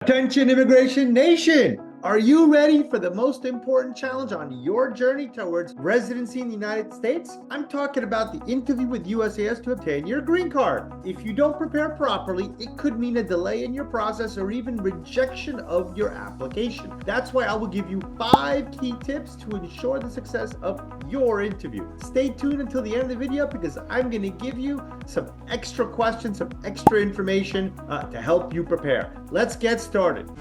Attention Immigration Nation! Are you ready for the most important challenge on your journey towards residency in the United States? I'm talking about the interview with USCIS to obtain your green card. If you don't prepare properly, it could mean a delay in your process or even rejection of your application. That's why I will give you 5 key tips to ensure the success of your interview. Stay tuned until the end of the video because I'm going to give you some extra questions, some extra information to help you prepare. Let's get started.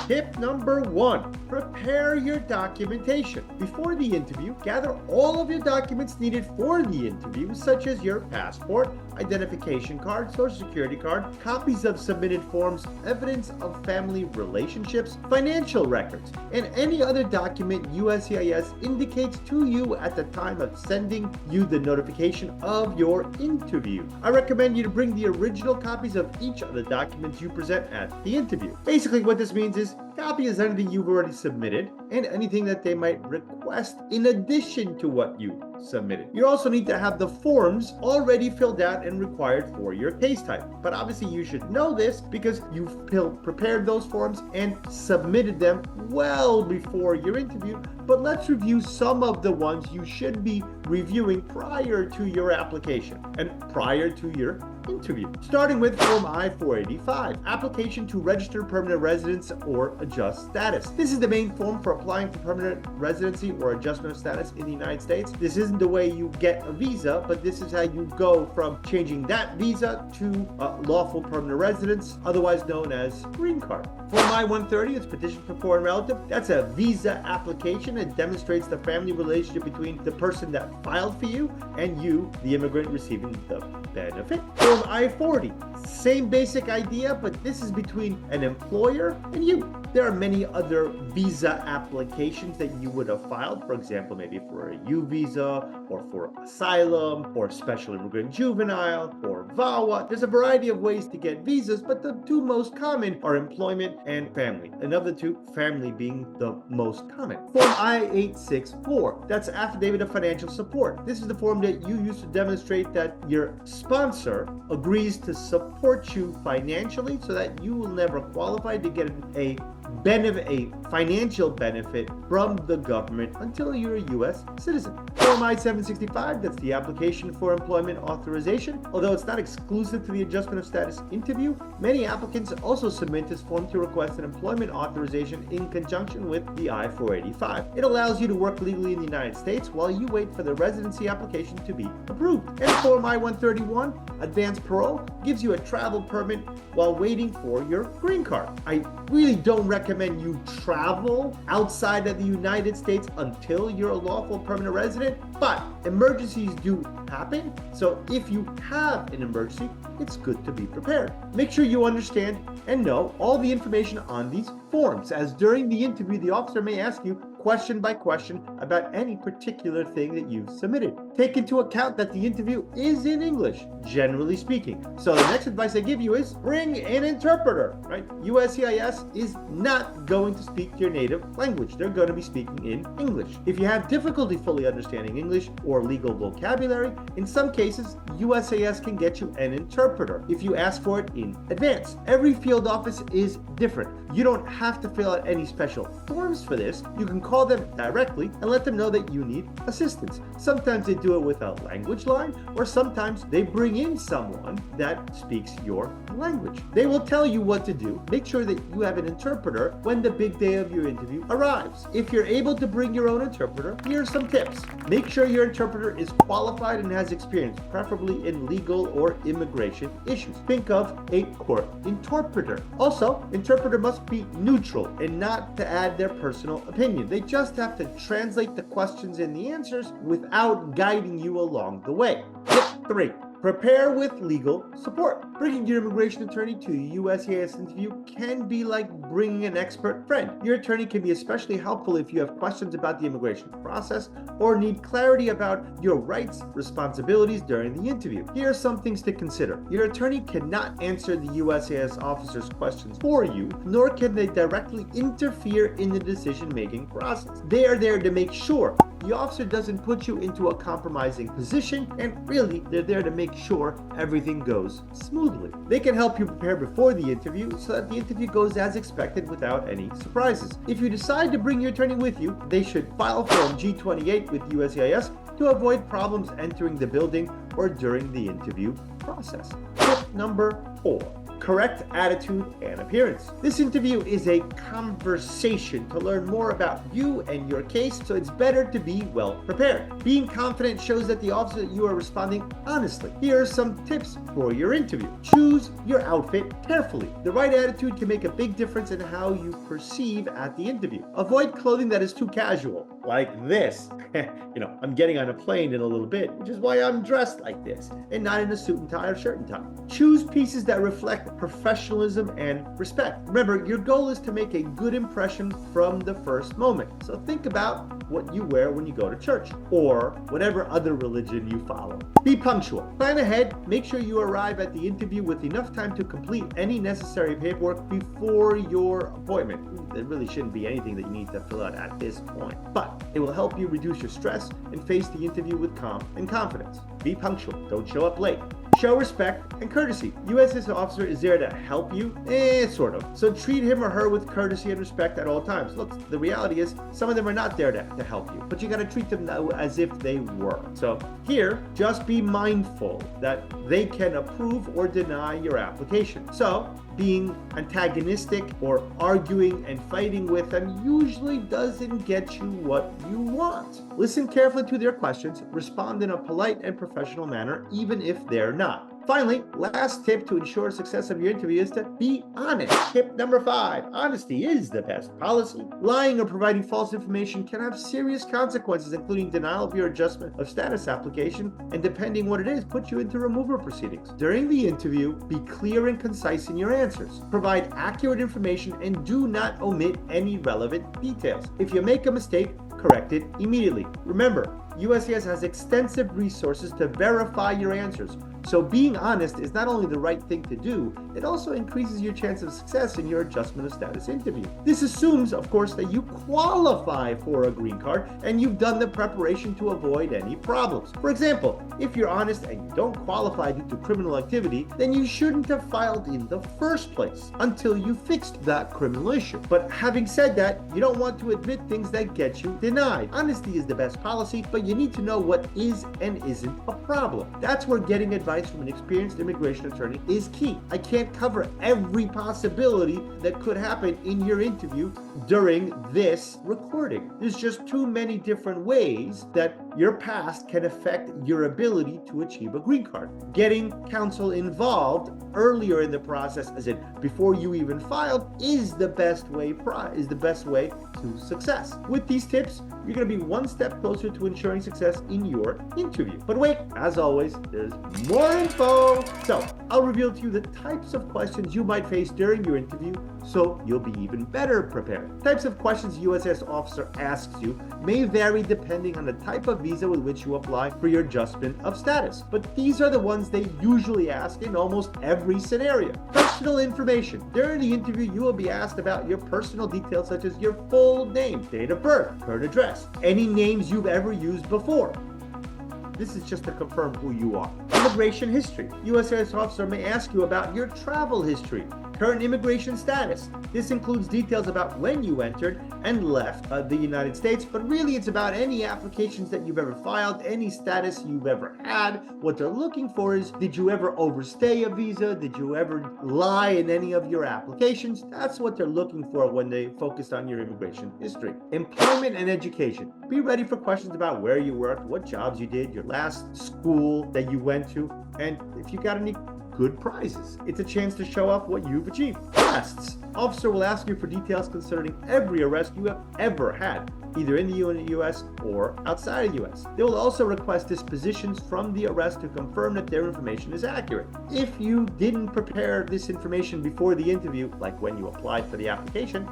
Tip number 1, prepare your documentation. Before the interview, gather all of your documents needed for the interview, such as your passport, identification card, social security card, copies of submitted forms, evidence of family relationships, financial records, and any other document USCIS indicates to you at the time of sending you the notification of your interview. I recommend you to bring the original copies of each of the documents you present at the interview. Basically, what this means is copy is anything you've already submitted and anything that they might request in addition to what you submitted. You also need to have the forms already filled out and required for your case type. But obviously you should know this because you've prepared those forms and submitted them well before your interview. But let's review some of the ones you should be reviewing prior to your application and prior to your interview. Starting with Form I-485, application to register permanent residence or adjust status. This is the main form for applying for permanent residency or adjustment of status in the United States. This isn't the way you get a visa, but this is how you go from changing that visa to lawful permanent residence, otherwise known as green card. Form I-130 is petition for foreign relative. That's a visa application. It demonstrates the family relationship between the person that filed for you and you, the immigrant receiving the benefit. Form I-40, same basic idea, but this is between an employer and you. There are many other visa applications that you would have filed, for example, maybe for a U visa or for asylum or special immigrant juvenile or VAWA. There's a variety of ways to get visas, but the 2 most common are employment and family. And of the 2, family being the most common. Form I-864, that's affidavit of financial support. This is the form that you use to demonstrate that your sponsor agrees to support you financially so that you will never qualify to get a financial benefit from the government until you're a U.S. citizen. Form I-765, that's the application for employment authorization. Although it's not exclusive to the adjustment of status interview, many applicants also submit this form to request an employment authorization in conjunction with the I-485. It allows you to work legally in the United States while you wait for the residency application to be approved. And Form I-131, advanced parole, gives you a travel permit while waiting for your green card. I really don't recommend you travel outside of the United States until you're a lawful permanent resident, but emergencies do happen. So if you have an emergency, it's good to be prepared. Make sure you understand and know all the information on these forms, as during the interview, the officer may ask you question by question about any particular thing that you've submitted. Take into account that the interview is in English, generally speaking. So the next advice I give you is bring an interpreter, right? USCIS is not going to speak your native language. They're going to be speaking in English. If you have difficulty fully understanding English or legal vocabulary, in some cases, USCIS can get you an interpreter if you ask for it in advance. Every field office is different. You don't have to fill out any special forms for this. You can call them directly and let them know that you need assistance. Sometimes they do it with a language line, or sometimes they bring in someone that speaks your language. They will tell you what to do. Make sure that you have an interpreter when the big day of your interview arrives. If you're able to bring your own interpreter, here are some tips. Make sure your interpreter is qualified and has experience, preferably in legal or immigration issues. Think of a court interpreter. Also, interpreter must be neutral and not to add their personal opinion. They just have to translate the questions and the answers without guiding you along the way. Tip 3. Prepare with legal support. Bringing your immigration attorney to a USCIS interview can be like bringing an expert friend. Your attorney can be especially helpful if you have questions about the immigration process or need clarity about your rights, responsibilities during the interview. Here are some things to consider. Your attorney cannot answer the USCIS officer's questions for you, nor can they directly interfere in the decision-making process. They are there to make sure the officer doesn't put you into a compromising position, and really, they're there to make make sure everything goes smoothly. They can help you prepare before the interview so that the interview goes as expected without any surprises. If you decide to bring your attorney with you, they should file Form G28 with USCIS to avoid problems entering the building or during the interview process. Tip number 4. Correct attitude and appearance. This interview is a conversation to learn more about you and your case, so it's better to be well prepared. Being confident shows that the officer that you are responding honestly. Here are some tips for your interview. Choose your outfit carefully. The right attitude can make a big difference in how you perceive at the interview. Avoid clothing that is too casual, like this. I'm getting on a plane in a little bit, which is why I'm dressed like this, and not in a suit and tie or shirt and tie. Choose pieces that reflect professionalism and respect. Remember, your goal is to make a good impression from the first moment. So think about what you wear when you go to church or whatever other religion you follow. Be punctual. Plan ahead. Make sure you arrive at the interview with enough time to complete any necessary paperwork before your appointment. There really shouldn't be anything that you need to fill out at this point, but it will help you reduce your stress and face the interview with calm and confidence. Be punctual. Don't show up late. Show respect and courtesy. USCIS officer is there to help you, sort of. So treat him or her with courtesy and respect at all times. Look, the reality is some of them are not there to help you, but you got to treat them as if they were. So here, just be mindful that they can approve or deny your application. So being antagonistic or arguing and fighting with them usually doesn't get you what you want. Listen carefully to their questions, respond in a polite and professional manner, even if they're not. Finally, last tip to ensure success of your interview is to be honest. Tip number 5, honesty is the best policy. Lying or providing false information can have serious consequences, including denial of your adjustment of status application, and depending what it is, put you into removal proceedings. During the interview, be clear and concise in your answers. Provide accurate information and do not omit any relevant details. If you make a mistake, correct it immediately. Remember, USCIS has extensive resources to verify your answers. So being honest is not only the right thing to do, it also increases your chance of success in your adjustment of status interview. This assumes, of course, that you qualify for a green card and you've done the preparation to avoid any problems. For example, if you're honest and you don't qualify due to criminal activity, then you shouldn't have filed in the first place until you fixed that criminal issue. But having said that, you don't want to admit things that get you denied. Honesty is the best policy, but you need to know what is and isn't a problem. That's where getting advice from an experienced immigration attorney is key. I can't cover every possibility that could happen in your interview during this recording. There's just too many different ways that your past can affect your ability to achieve a green card. Getting counsel involved earlier in the process, as in before you even filed, is the best way to success. With these tips, you're going to be one step closer to ensuring success in your interview. But wait, as always, there's more info. So I'll reveal to you the types of questions you might face during your interview so you'll be even better prepared. Types of questions USCIS officer asks you may vary depending on the type of visa with which you apply for your adjustment of status, but these are the ones they usually ask in almost every scenario. Personal information. During the interview, you will be asked about your personal details such as your full name, date of birth, current address, any names you've ever used before. This is just to confirm who you are. Immigration history. USCIS officer may ask you about your travel history, current immigration status. This includes details about when you entered and left the United States, but really it's about any applications that you've ever filed, any status you've ever had. What they're looking for is, did you ever overstay a visa? Did you ever lie in any of your applications? That's what they're looking for when they focus on your immigration history. Employment and education. Be ready for questions about where you worked, what jobs you did, your last school that you went to, and if you got any good prizes. It's a chance to show off what you've achieved. Arrests. Officer will ask you for details concerning every arrest you have ever had, either in the U.S. or outside of the U.S. They will also request dispositions from the arrest to confirm that their information is accurate. If you didn't prepare this information before the interview, like when you applied for the application,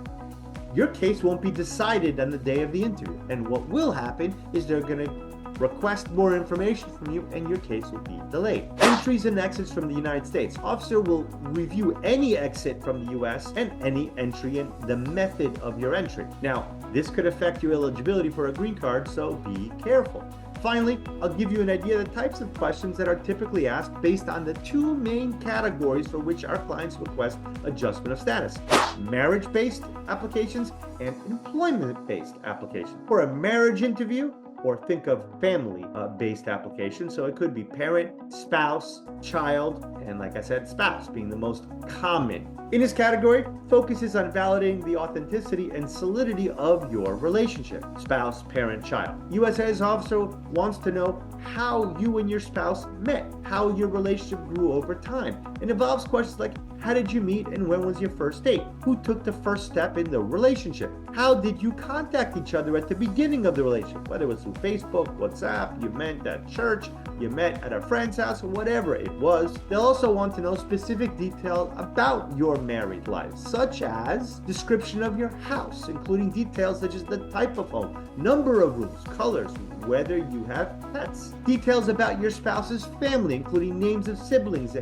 your case won't be decided on the day of the interview. And what will happen is they're going to request more information from you and your case will be delayed. Entries and exits from the United States. Officer will review any exit from the U.S. and any entry and the method of your entry. Now, this could affect your eligibility for a green card, so be careful. Finally, I'll give you an idea of the types of questions that are typically asked based on the two main categories for which our clients request adjustment of status: marriage-based applications and employment-based applications. For a marriage interview, or think of family-based applications, so it could be parent, spouse, child, and like I said, spouse being the most common. In this category, focuses on validating the authenticity and solidity of your relationship, spouse, parent, child. USCIS officer wants to know how you and your spouse met, how your relationship grew over time. It involves questions like, how did you meet and when was your first date? Who took the first step in the relationship? How did you contact each other at the beginning of the relationship? Whether it was through Facebook, WhatsApp, you met at church, you met at a friend's house, or whatever it was. They'll also want to know specific details about your married life, such as description of your house, including details such as the type of home, number of rooms, colors, whether you have pets. Details about your spouse's family, including names of siblings,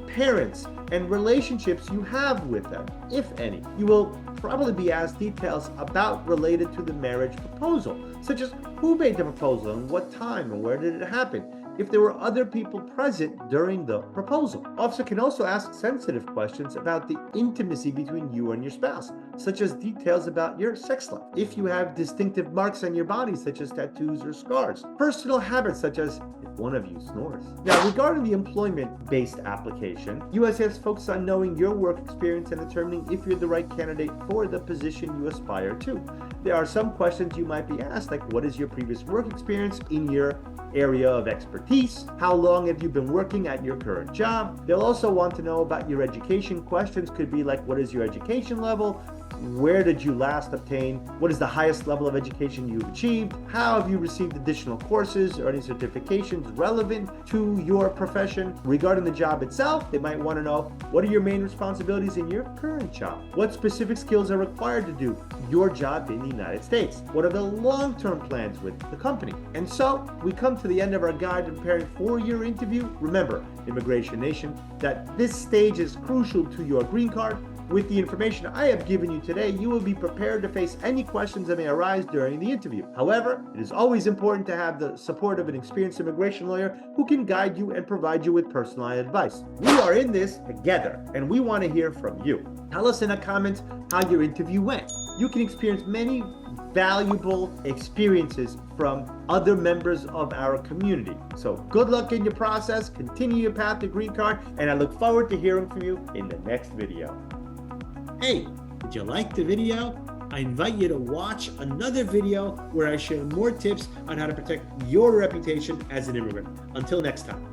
parents, and relationships you have with them, if any. You will probably be asked details about related to the marriage proposal, such as who made the proposal and what time and where did it happen, if there were other people present during the proposal. Officer can also ask sensitive questions about the intimacy between you and your spouse, such as details about your sex life, if you have distinctive marks on your body, such as tattoos or scars, personal habits, such as if one of you snores. Now, regarding the employment-based application, USCIS focuses on knowing your work experience and determining if you're the right candidate for the position you aspire to. There are some questions you might be asked, like what is your previous work experience in your area of expertise? How long have you been working at your current job? They'll also want to know about your education. Questions could be like, what is your education level? Where did you last obtain? What is the highest level of education you've achieved? How have you received additional courses or any certifications relevant to your profession? Regarding the job itself, they might want to know, what are your main responsibilities in your current job? What specific skills are required to do your job in the United States? What are the long-term plans with the company? And so we come to the end of our guide to preparing for your interview. Remember, Immigration Nation, that this stage is crucial to your green card. With the information I have given you today, you will be prepared to face any questions that may arise during the interview. However, it is always important to have the support of an experienced immigration lawyer who can guide you and provide you with personalized advice. We are in this together, and we want to hear from you. Tell us in the comments how your interview went. You can experience many valuable experiences from other members of our community. So good luck in your process, continue your path to green card, and I look forward to hearing from you in the next video. Hey, did you like the video? I invite you to watch another video where I share more tips on how to protect your reputation as an immigrant. Until next time.